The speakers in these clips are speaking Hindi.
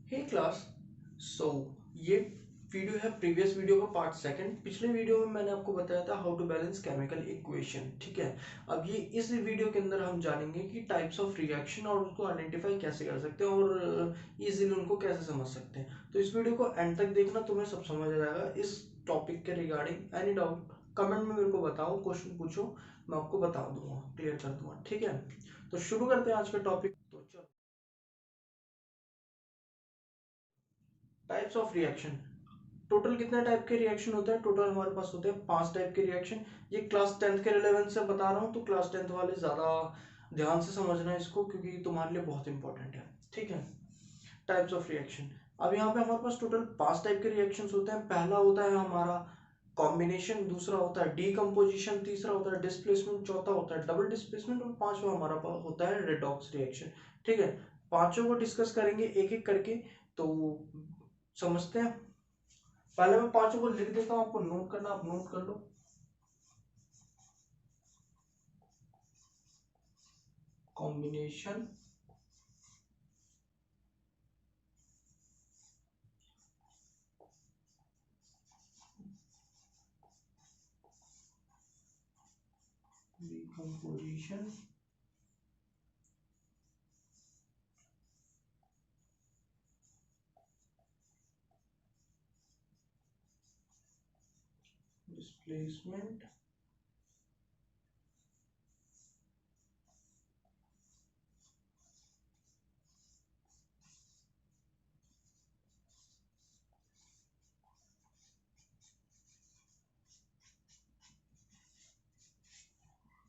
हे क्लास। सो ये वीडियो है प्रीवियस वीडियो का पार्ट सेकंड। पिछले वीडियो में मैंने आपको बताया था how to balance chemical equation, ठीक है। अब ये इस वीडियो के अंदर हम जानेंगे कि टाइप्स ऑफ रिएक्शन और उनको आइडेंटिफाई कैसे कर सकते हैं और इजीली उनको कैसे समझ सकते हैं। तो इस वीडियो को एंड तक देखना, तुम्हें सब समझ आ जाएगा। इस टॉपिक के रिगार्डिंग एनी डाउट कमेंट में मेरे को बताओ, क्वेश्चन पूछो, मैं आपको बता दूंगा, क्लियर कर दूंगा, ठीक है। तो शुरू करते हैं आज का टॉपिक। तो चलो, टाइप्स ऑफ रिएक्शन। टोटल कितने टाइप के रिएक्शन होते हैं? टोटल हमारे पास होते हैं 5 टाइप के रिएक्शन। ये क्लास 10th के रिलेवेंस से बता रहा हूँ, तो क्लास 10th वाले ज्यादा ध्यान से समझना है इसको, क्योंकि तुम्हारे लिए बहुत इंपॉर्टेंट है, ठीक है। Types of reaction. अब यहाँ पे हमारे पास टोटल 5 टाइप के रिएक्शंस होते हैं। पहला होता है हमारा कॉम्बिनेशन, दूसरा होता है डीकम्पोजिशन, तीसरा होता है डिस्प्लेसमेंट, चौथा होता है डबल डिस्प्लेसमेंट और पांचवा हमारा होता है रेडॉक्स रिएक्शन, ठीक है। पांचों को डिस्कस करेंगे एक एक करके, तो समझते हैं। पहले मैं पांचों को लिख देता हूं, आपको नोट करना, आप नोट कर लो। Combination, decomposition, displacement,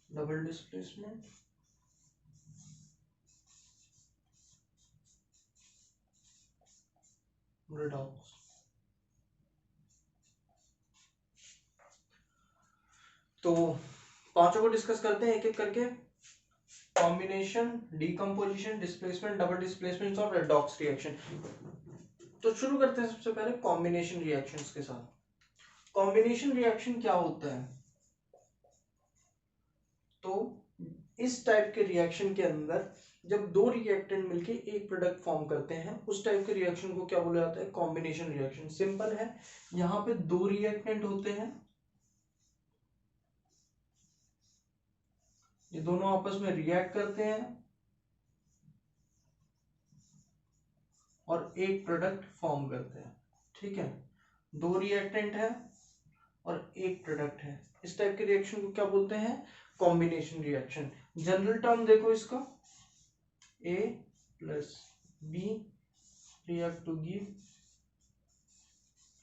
double displacement, redox. तो पांचों को डिस्कस करते हैं एक एक करके। Combination, decomposition, displacement, double displacement और रेडॉक्स रिएक्शन। तो शुरू करते हैं सबसे पहले कॉम्बिनेशन रिएक्शंस के साथ। कॉम्बिनेशन रिएक्शन क्या होता है? तो इस टाइप के रिएक्शन के अंदर जब दो रिएक्टेंट मिलके एक प्रोडक्ट फॉर्म करते हैं, उस टाइप के रिएक्शन को क्या बोला जाता है? Combination reaction. सिंपल है, यहाँ पे दो रिएक्टेंट होते हैं, ये दोनों आपस में रिएक्ट करते हैं और एक प्रोडक्ट फॉर्म करते हैं, ठीक है। दो रिएक्टेंट है और एक प्रोडक्ट है, इस टाइप के रिएक्शन को क्या बोलते हैं? Combination reaction. जनरल टर्म देखो इसका, A plus B react to give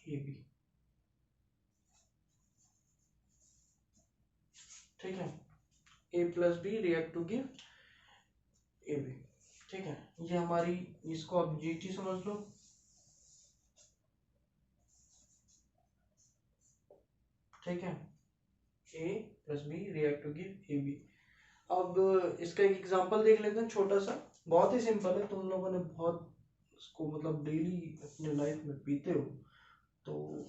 A B, ठीक है। A plus B react to give A B, ठीक है। ये हमारी, इसको आप जीटी समझ लो, ठीक है। A plus B react to give A B. अब इसका एक एग्जांपल देख लेते हैं छोटा सा, बहुत ही सिंपल है, तुम लोगों ने बहुत इसको मतलब डेली अपने लाइफ में पीते हो, तो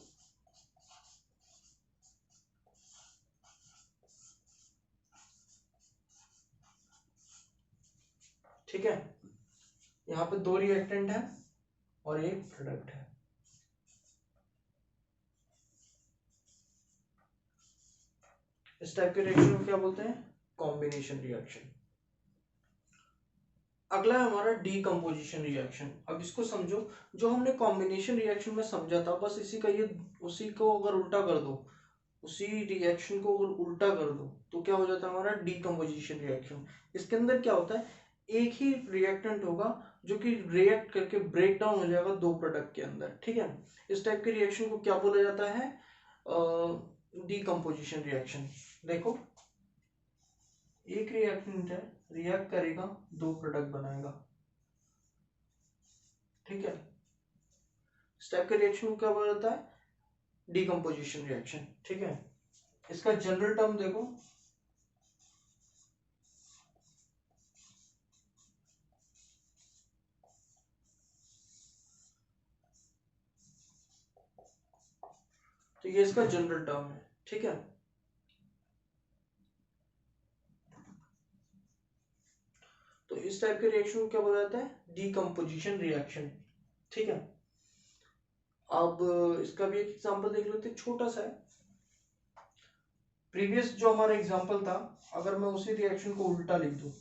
ठीक है। यहाँ पे दो रिएक्टेंट है और एक प्रोडक्ट है, इस टाइप के रिएक्शन को क्या बोलते हैं? Combination reaction. अगला है हमारा डीकम्पोजिशन रिएक्शन। अब इसको समझो, जो हमने कॉम्बिनेशन रिएक्शन में समझा था, बस इसी का ये, उसी को अगर उल्टा कर दो, उसी रिएक्शन को अगर उल्टा कर दो, तो क्या हो जाता है हमारा डीकम्पोजिशन रिएक्शन। इसके अंदर क्या होता है? एक ही रिएक्टेंट होगा जो कि रिएक्ट करके ब्रेक डाउन हो जाएगा दो प्रोडक्ट के अंदर, ठीक है। इस टाइप के रिएक्शन को क्या बोला जाता है? Decomposition reaction. देखो, एक रिएक्टेंट है, रिएक्ट करेगा, दो प्रोडक्ट बनाएगा, ठीक है। इस टाइप के रिएक्शन को क्या बोला जाता है? डीकम्पोजिशन रिएक्शन, ठीक है। इसका जनरल टर्म देखो, तो ये इसका जनरल टर्म है, ठीक है। तो इस टाइप के रिएक्शन को क्या बोला जाता है? Decomposition reaction. ठीक है। अब इसका भी एक एग्जांपल देख लेते हैं, छोटा सा है। प्रीवियस जो हमारा एग्जांपल था, अगर मैं उसी रिएक्शन को उल्टा लिख दूं,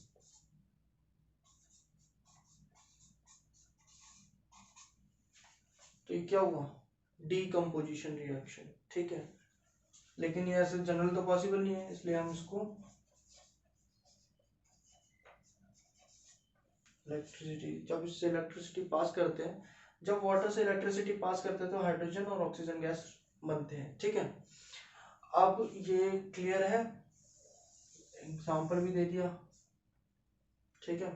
तो ये क्या हुआ, डीकम्पोजिशन रिएक्शन। ठीक है, लेकिन ये ऐसे जनरल तो पॉसिबल नहीं है, इसलिए हम इसको इलेक्ट्रिसिटी, जब इससे इलेक्ट्रिसिटी पास करते हैं, जब वाटर से इलेक्ट्रिसिटी पास करते हैं तो हाइड्रोजन और ऑक्सीजन गैस बनते हैं। ठीक है, अब ये क्लियर है, एग्जांपल भी दे दिया। ठीक है,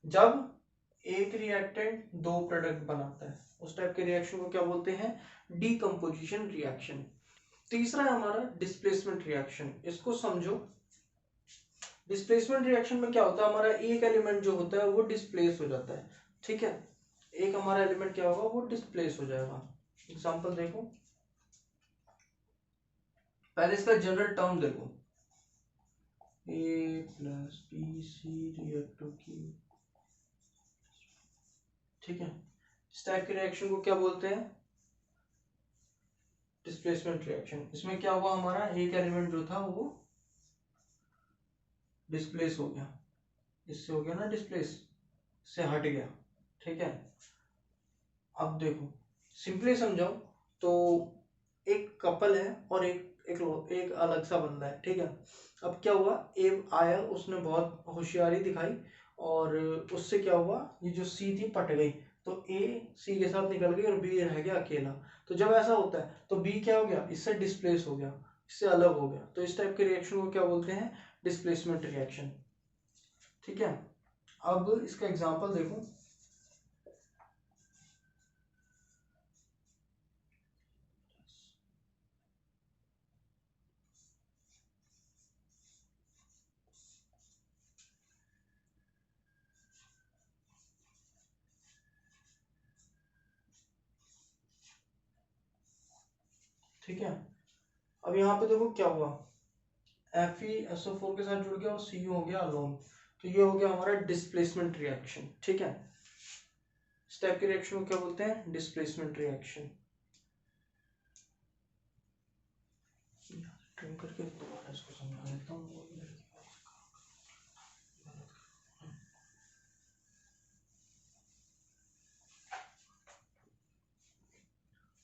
जब एक रिएक्टेंट दो प्रोडक्ट बनाता है, उस टाइप के रिएक्शन को क्या बोलते हैं, डीकम्पोजिशन रिएक्शन। तीसरा है हमारा डिस्प्लेसमेंट रिएक्शन, इसको समझो। डिस्प्लेसमेंट रिएक्शन में क्या होता है, हमारा एक एलिमेंट जो होता है वो डिस्प्लेस हो जाता है। ठीक है, एक हमारा एलिमेंट क्या होगा, वो डिस्प्लेस हो जाएगा। एग्जांपल देखो, पहले इसका जनरल टर्म देखो, A plus B C react to Q. ठीक है, इस टाइप के रिएक्शन को क्या बोलते हैं, डिस्प्लेसमेंट रिएक्शन। इसमें क्या हुआ, हमारा एक एलिमेंट जो था वो डिस्प्लेस हो गया, इससे हो गया ना डिस्प्लेस, से हट गया। ठीक है, अब देखो सिंपली समझाओ तो, एक कपल है और एक अलग सा बंदा है। ठीक है, अब क्या हुआ, ए आया, उसने बहुत होशियारी दिखाई और उससे क्या हुआ, ये जो सी थी पट गई, तो ए सी के साथ निकल गई और बी रह गया अकेला। तो जब ऐसा होता है तो बी क्या हो गया, इससे डिस्प्लेस हो गया, इससे अलग हो गया। तो इस टाइप के रिएक्शन को क्या बोलते हैं, डिस्प्लेसमेंट रिएक्शन। ठीक है, अब इसका एग्जांपल देखो, ठीक है, अब यहाँ पे देखो क्या हुआ, Fe SO4 के साथ जुड़ गया और Cu हो गया अलोन, तो ये हो गया हमारा डिस्प्लेसमेंट रिएक्शन। ठीक है, इस टाइप के रिएक्शन को क्या बोलते हैं, डिस्प्लेसमेंट रिएक्शन। ट्रिम करके दोबारा इसको समझा देता हूँ।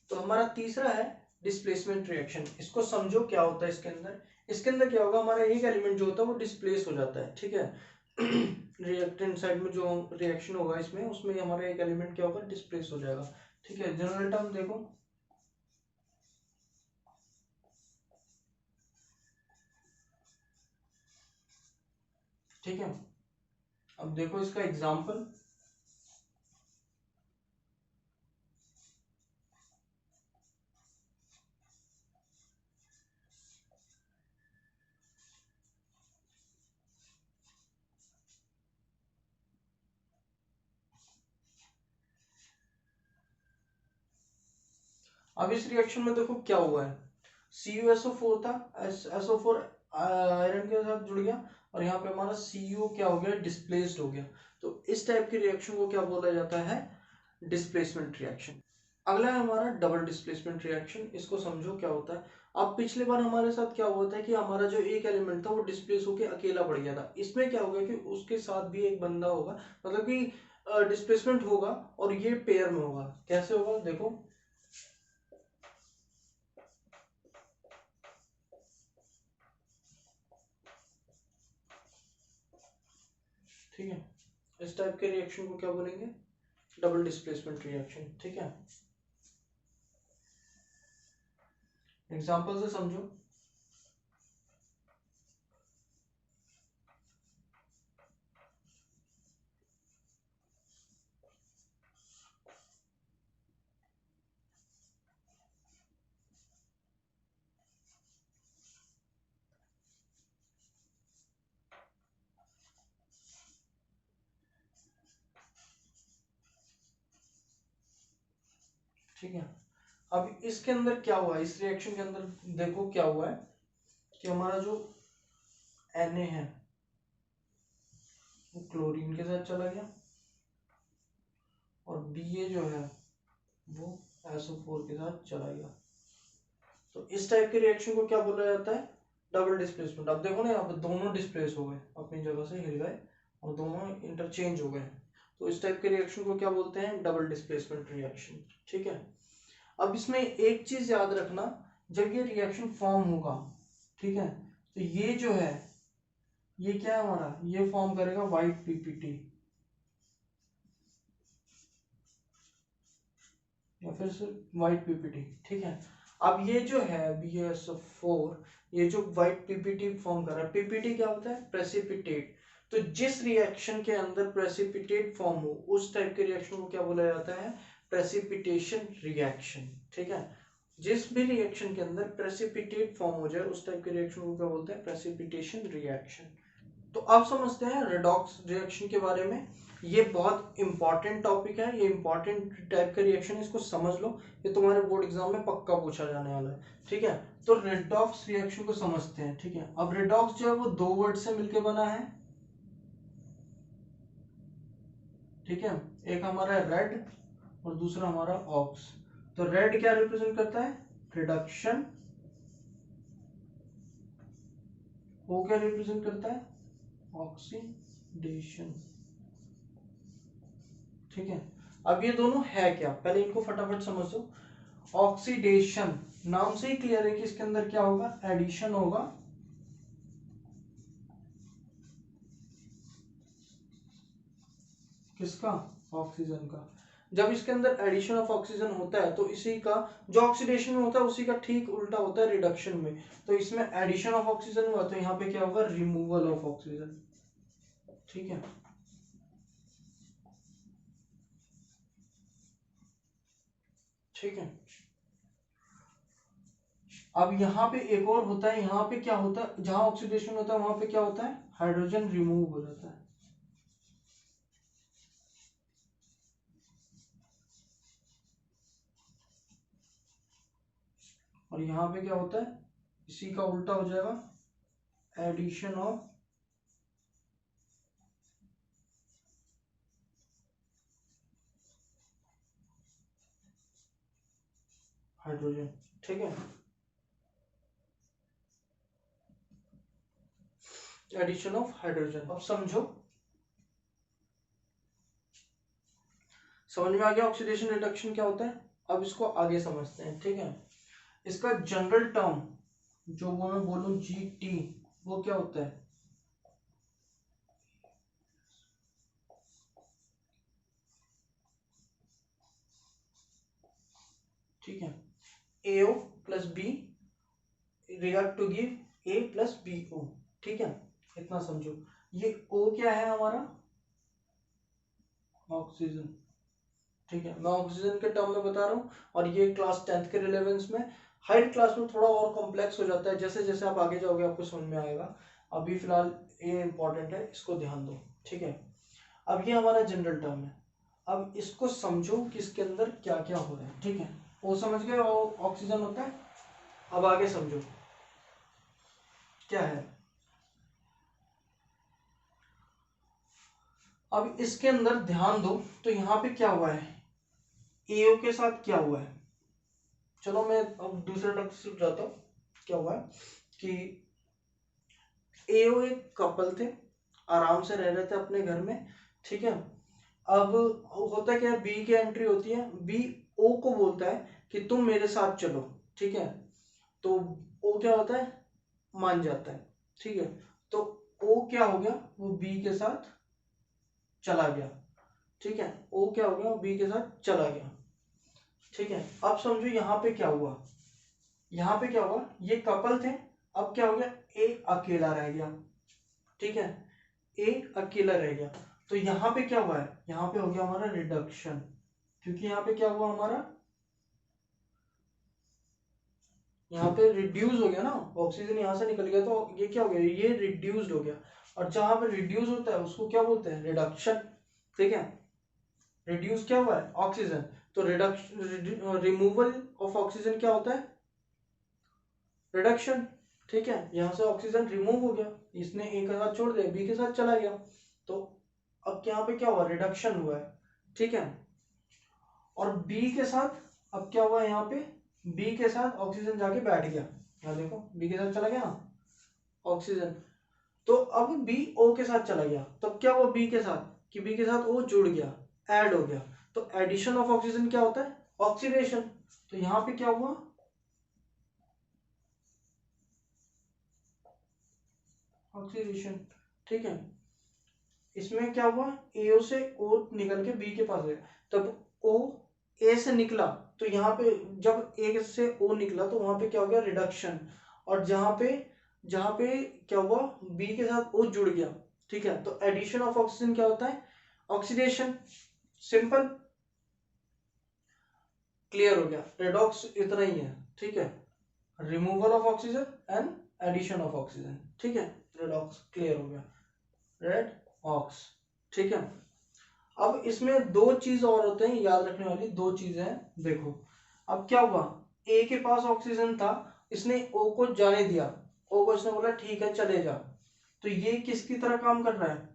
तो हमारा तीसरा है डिस्प्लेसमेंट रिएक्शन, इसको समझो क्या होता है इसके अंदर। इसके अंदर क्या होगा, हमारा एक एलिमेंट जो होता है वो डिस्प्लेस हो जाता है। ठीक है, रिएक्टेंट साइड में जो रिएक्शन होगा इसमें, उसमें हमारा एक एलिमेंट क्या होगा, डिस्प्लेस हो जाएगा। ठीक है, जनरल टर्म देखो, ठीक है, अब देखो इसका एग्जांपल, अब इस रिएक्शन में देखो क्या हुआ है, CuSO4 था, SO4 आयरन के साथ जुड़ गया और यहाँ पे हमारा Cu क्या हो गया, डिस्प्लेस्ड हो गया। तो इस टाइप के रिएक्शन को क्या बोला जाता है, डिस्प्लेसमेंट रिएक्शन। अगला है हमारा डबल डिस्प्लेसमेंट रिएक्शन, इसको समझो क्या होता है। अब पिछले बार हमारे साथ क्या हुआ था कि हमारा जो एक एलिमेंट था वो डिस्प्लेस होके अकेला पड़ गया था, इसमें क्या होगा कि उसके साथ भी एक बंदा होगा, मतलब कि डिस्प्लेसमेंट होगा और ये पेयर में होगा। कैसे होगा देखो, ठीक है, इस टाइप के रिएक्शन को क्या बोलेंगे, डबल डिस्प्लेसमेंट रिएक्शन। ठीक है, एग्जांपल से समझो, ठीक है। अब इसके अंदर क्या हुआ है, इस रिएक्शन के अंदर देखो क्या हुआ है कि हमारा जो Na है वो क्लोरीन के साथ चला गया और Ba जो है वो SO4 के साथ चला गया। तो इस टाइप के रिएक्शन को क्या बोला जाता है? Double displacement. अब देखो ना, यहाँ पे दोनों डिस्प्लेस हो गए, अपनी जगह से हिल गए और दोनों इंटरचेंज हो गए। तो इस टाइप के रिएक्शन को क्या बोलते हैं? Double displacement reaction. ठीक है। अब इसमें एक चीज याद रखना, जब ये रिएक्शन फॉर्म होगा, ठीक है, तो ये जो है ये क्या है हमारा, ये फॉर्म करेगा व्हाइट पीपीटी या फिर सिर्फ व्हाइट पीपीटी। ठीक है। अब ये जो है BaSO4, ये जो व्हाइट पीपीटी फॉर्म कर रहा है, पीपीटी क्या होता है? प्रेसिपिटेट। तो जिस रिएक्शन के अंदर प्रेसिपिटेट फॉर्म हो उस टाइप के रिएक्शन को क्या बोला जाता है? Precipitation reaction. ठीक है। जिस भी रिएक्शन के अंदर प्रेसिपिटेट फॉर्म हो जाए उस टाइप के रिएक्शन को क्या बोलते हैं? Precipitation reaction. तो अब समझते हैं रेडॉक्स रिएक्शन के बारे में। ये बहुत इंपॉर्टेंट टॉपिक है, ये इंपॉर्टेंट टाइप का रिएक्शन है, इसको समझ लो, ये तुम्हारे बोर्ड एग्जाम में पक्का पूछा जाने वाला है। ठीक है। तो रेडॉक्स रिएक्शन को समझते हैं। ठीक है। अब रेडॉक्स जो है वो 2 वर्ड से मिलकर बना है। ठीक है। एक हमारा रेड और दूसरा हमारा ऑक्स। तो रेड क्या रिप्रेजेंट करता है? रिडक्शन। ओ क्या रिप्रेजेंट करता है? ऑक्सीडेशन। ठीक है। अब ये दोनों है क्या, पहले इनको फटाफट समझ लो। ऑक्सीडेशन नाम से ही क्लियर है कि इसके अंदर क्या होगा? एडिशन होगा। किसका? ऑक्सीजन का। जब इसके अंदर एडिशन ऑफ ऑक्सीजन होता है तो इसी का जो ऑक्सीडेशन में होता है उसी का ठीक उल्टा होता है रिडक्शन में। तो इसमें एडिशन ऑफ ऑक्सीजन हुआ तो यहाँ पे क्या होगा? Removal of oxygen. ठीक है। ठीक है। अब यहाँ पे एक और होता है, यहाँ पे क्या होता है? जहां ऑक्सीडेशन होता है वहां पे क्या होता है? हाइड्रोजन रिमूव हो जाता है। और यहाँ पे क्या होता है? इसी का उल्टा हो जाएगा, एडिशन ऑफ हाइड्रोजन। ठीक है। Addition of hydrogen. अब समझो, समझ में आ गया ऑक्सीडेशन रिडक्शन क्या होता है? अब इसको आगे समझते हैं। ठीक है। इसका जनरल टर्म जो वो मैं बोलूं GT, वो क्या होता है? ठीक है। AO plus B react to give A plus BO। ठीक है। इतना समझो। ये O क्या है हमारा? ऑक्सीजन। ठीक है। मैं ऑक्सीजन के टर्म में बता रहा हूँ और ये क्लास 10th के रिलेवेंस में। हायर क्लास में थोड़ा और कॉम्प्लेक्स हो जाता है, जैसे जैसे आप आगे जाओगे आपको समझ में आएगा। अभी फिलहाल ये इंपॉर्टेंट है, इसको ध्यान दो। ठीक है। अब ये हमारा जनरल टर्म है। अब इसको समझो कि इसके अंदर क्या क्या हो रहा है। ठीक है। वो समझ गए ऑक्सीजन होता है। अब आगे समझो क्या है। अब इसके अंदर ध्यान दो, तो यहाँ पे क्या हुआ है? एओ के साथ क्या हुआ है? चलो मैं अब दूसरे टॉपिक से जाता हूँ। क्या हुआ है कि एओ एक कपल थे, आराम से रह रहे थे अपने घर में। ठीक है। अब होता क्या है, बी की एंट्री होती है, बी ओ को बोलता है कि तुम मेरे साथ चलो। ठीक है। तो ओ क्या होता है? मान जाता है। ठीक है। तो ओ क्या हो गया? वो बी के साथ चला गया। ठीक है। ओ क्या हो गया? वो बी के साथ चला गया। ठीक है। अब समझो यहाँ पे क्या हुआ। यहाँ पे क्या हुआ? ये कपल थे, अब क्या हो गया? ए अकेला रह गया। ठीक है। ए अकेला रह गया। तो यहाँ पे क्या हुआ है? यहाँ पे हो गया हमारा रिडक्शन, क्योंकि यहाँ पे क्या हुआ हमारा? यहाँ पे रिड्यूस हो गया ना, ऑक्सीजन यहाँ से निकल गया, तो ये क्या हो गया? ये रिड्यूस्ड हो गया। और जहां पे रिड्यूस होता है उसको क्या बोलते हैं? रिडक्शन। ठीक है। रिड्यूस क्या हुआ है? ऑक्सीजन। तो रिडक्शन, रिमूवल ऑफ ऑक्सीजन क्या होता है? रिडक्शन। ठीक है। यहां से ऑक्सीजन रिमूव हो गया, इसने ए के साथ छोड़ दिया, बी के साथ चला गया। तो अब यहाँ पे क्या हुआ? रिडक्शन हुआ है। ठीक है। और बी के साथ अब क्या हुआ यहाँ पे, बी के साथ ऑक्सीजन जाके बैठ गया, यहाँ देखो बी के साथ चला गया ना ऑक्सीजन, तो अब बी ओ के साथ चला गया, तो क्या हुआ बी के साथ कि बी के साथ ओ जुड़ गया, ऐड हो गया, तो एडिशन ऑफ ऑक्सीजन क्या होता है, ऑक्सीडेशन। तो यहाँ पे क्या हुआ, ऑक्सीडेशन, ठीक है। इसमें क्या हुआ, एओ से ओ निकल के बी के पास गया, तब ओ ए से निकला, तो यहाँ पे जब ए से ओ निकला तो वहां पे क्या हो गया, रिडक्शन, और जहां पे क्या हुआ, बी के साथ ओ जुड़ गया, ठीक है, तो एडिशन ऑफ ऑक्सीजन क्या होता है, ऑक्सीडेशन, सिंपल, क्लियर हो गया, रेडॉक्स इतना ही है, ठीक है, removal of oxygen and addition of oxygen, ठीक है, रेडॉक्स क्लियर हो गया, रेड ऑक्स, ठीक है। अब इसमें दो चीज और होते हैं याद रखने वाली, दो चीजें हैं, देखो अब क्या हुआ, ए के पास ऑक्सीजन था, इसने ओ को जाने दिया, ओ को इसने बोला ठीक है चले जा, तो ये किसकी तरह काम कर रहा है,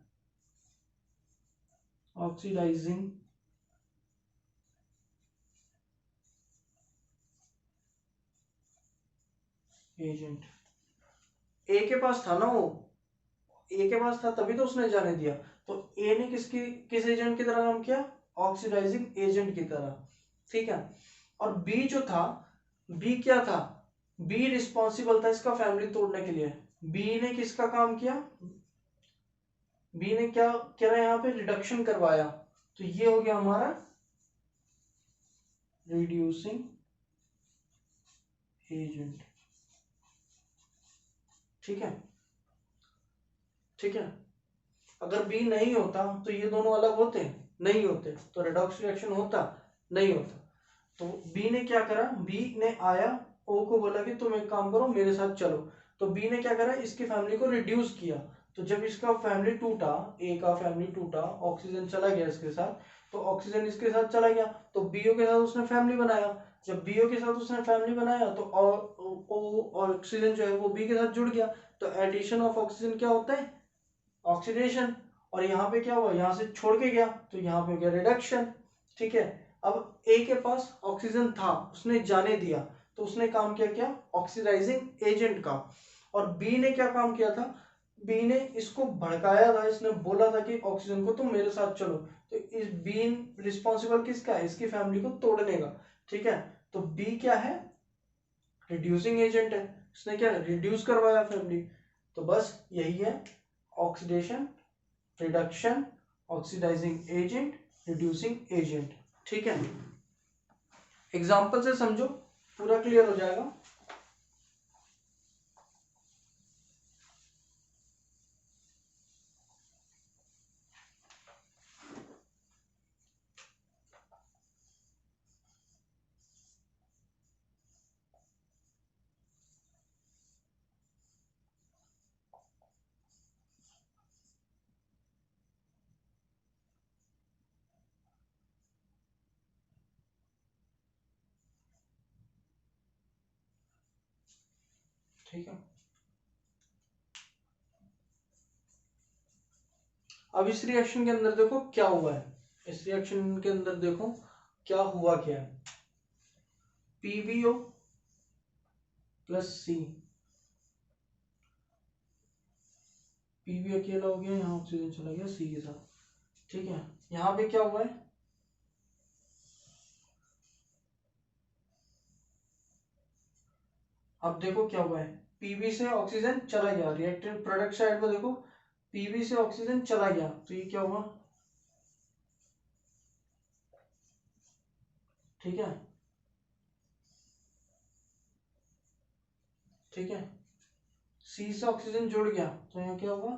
ऑक्सीडाइजिंग एजेंट। ए के पास था ना वो, ए के पास था तभी तो उसने जाने दिया, तो ए ने किस एजेंट की तरह काम किया, ऑक्सीडाइजिंग एजेंट की तरह, ठीक है। और बी जो था, बी क्या था, बी रिस्पॉन्सिबल था इसका फैमिली तोड़ने के लिए, बी ने किसका काम किया, बी ने क्या करा यहाँ पे, रिडक्शन करवाया, तो ये हो गया हमारा रिड्यूसिंग एजेंट, ठीक है, ठीक है। अगर बी नहीं होता तो ये दोनों अलग होते, नहीं होते, तो रेडॉक्स रिएक्शन होता, नहीं होता, तो बी ने क्या करा, बी ने आया, ओ को बोला कि तुम एक काम करो मेरे साथ चलो, तो बी ने क्या करा, इसकी फैमिली को रिड्यूस किया, तो जब इसका फैमिली टूटा, ए का फैमिली टूटा, ऑक्सीजन चला गया इसके साथ, तो ऑक्सीजन इसके साथ चला गया, तो बीओ के साथ उसने फैमिली बनाया, जब बीओ के साथ उसने फैमिली बनाया तो ऑक्सीजन जो है वो बी के साथ जुड़ गया, तो एडिशन ऑफ ऑक्सीजन क्या होता है, ऑक्सीडेशन, और यहाँ पे क्या हुआ, यहाँ से छोड़ के गया तो यहाँ पे हो गया रिडक्शन, ठीक है। अब ए के पास ऑक्सीजन था, उसने जाने दिया, तो उसने काम किया क्या, ऑक्सीडाइजिंग एजेंट का, और बी ने क्या काम किया था, बी ने इसको भड़काया था, इसने बोला था कि ऑक्सीजन को तुम मेरे साथ चलो, तो इस बी रिस्पॉन्सिबल किसका है, इसकी फैमिली को तोड़ने का, ठीक है। तो बी क्या है, रिड्यूसिंग एजेंट है, इसने क्या रिड्यूस करवाया फैमिली, तो बस यही है, oxidation, reduction, oxidizing agent, reducing agent, ठीक है। एग्जांपल से समझो, पूरा क्लियर हो जाएगा। ठीक है, अब इस रिएक्शन के अंदर देखो क्या हुआ है, इस रिएक्शन के अंदर देखो क्या हुआ, क्या है, पीबीओ प्लस सी, पीबी अकेला हो गया, यहाँ ऑक्सीजन चला गया सी के साथ, ठीक है। यहाँ पे क्या हुआ है, अब देखो क्या हुआ है, पीबी से ऑक्सीजन चला गया, रिएक्टेंट प्रोडक्ट साइड में देखो पीबी से ऑक्सीजन चला गया, तो ये क्या हुआ, ठीक है, ठीक है, सी से ऑक्सीजन जुड़ गया, तो यहाँ क्या हुआ,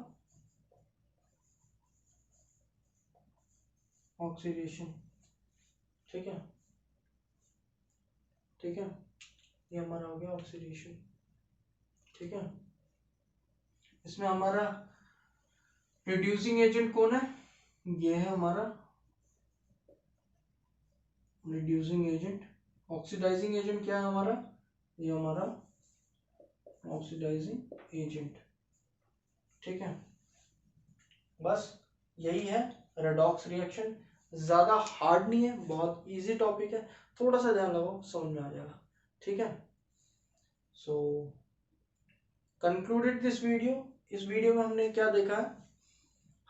ऑक्सीडेशन, ठीक है, ठीक है, ये हमारा हो गया ऑक्सीडेशन, ठीक है। इसमें हमारा रिड्यूसिंग एजेंट कौन है, ये है हमारा रिड्यूसिंग एजेंट, ऑक्सीडाइजिंग एजेंट क्या है हमारा, ये हमारा ऑक्सीडाइजिंग एजेंट, ठीक है। बस यही है रेडॉक्स रिएक्शन, ज़्यादा हार्ड नहीं है, बहुत इजी टॉपिक है, थोड़ा सा ध्यान लगाओ समझ में आ जाएगा। ठीक है, सो कंक्लूडेड दिस वीडियो। इस वीडियो में हमने क्या देखा है,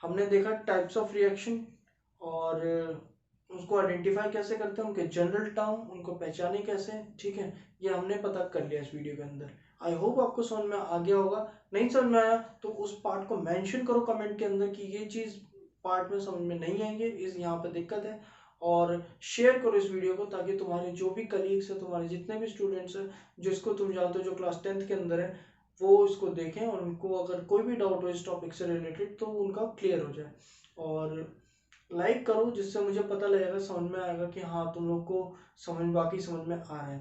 हमने देखा टाइप्स ऑफ रिएक्शन और उसको आइडेंटिफाई कैसे करते हैं, उनके जनरल टर्म, उनको पहचाने कैसे। ठीक है, ये हमने पता कर लिया इस वीडियो के अंदर। आई होप आपको समझ में आ गया होगा। नहीं समझ में आया तो उस पार्ट को मेंशन करो कमेंट के अंदर कि ये चीज़ पार्ट में समझ में नहीं आएंगे, इस यहाँ पे दिक्कत है। और शेयर करो इस वीडियो को ताकि तुम्हारे जो भी कलीग्स है, तुम्हारे जितने भी स्टूडेंट्स हैं जिसको तुम जानते हो जो क्लास 10th के अंदर है, वो इसको देखें और उनको अगर कोई भी डाउट हो इस टॉपिक से रिलेटेड तो उनका क्लियर हो जाए। और लाइक करो जिससे मुझे पता लगेगा, समझ में आएगा कि हाँ तुम लोग को बाकी समझ में आ रहा है।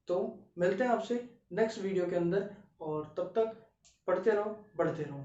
तो मिलते हैं आपसे नेक्स्ट वीडियो के अंदर, और तब तक पढ़ते रहो, बढ़ते रहो।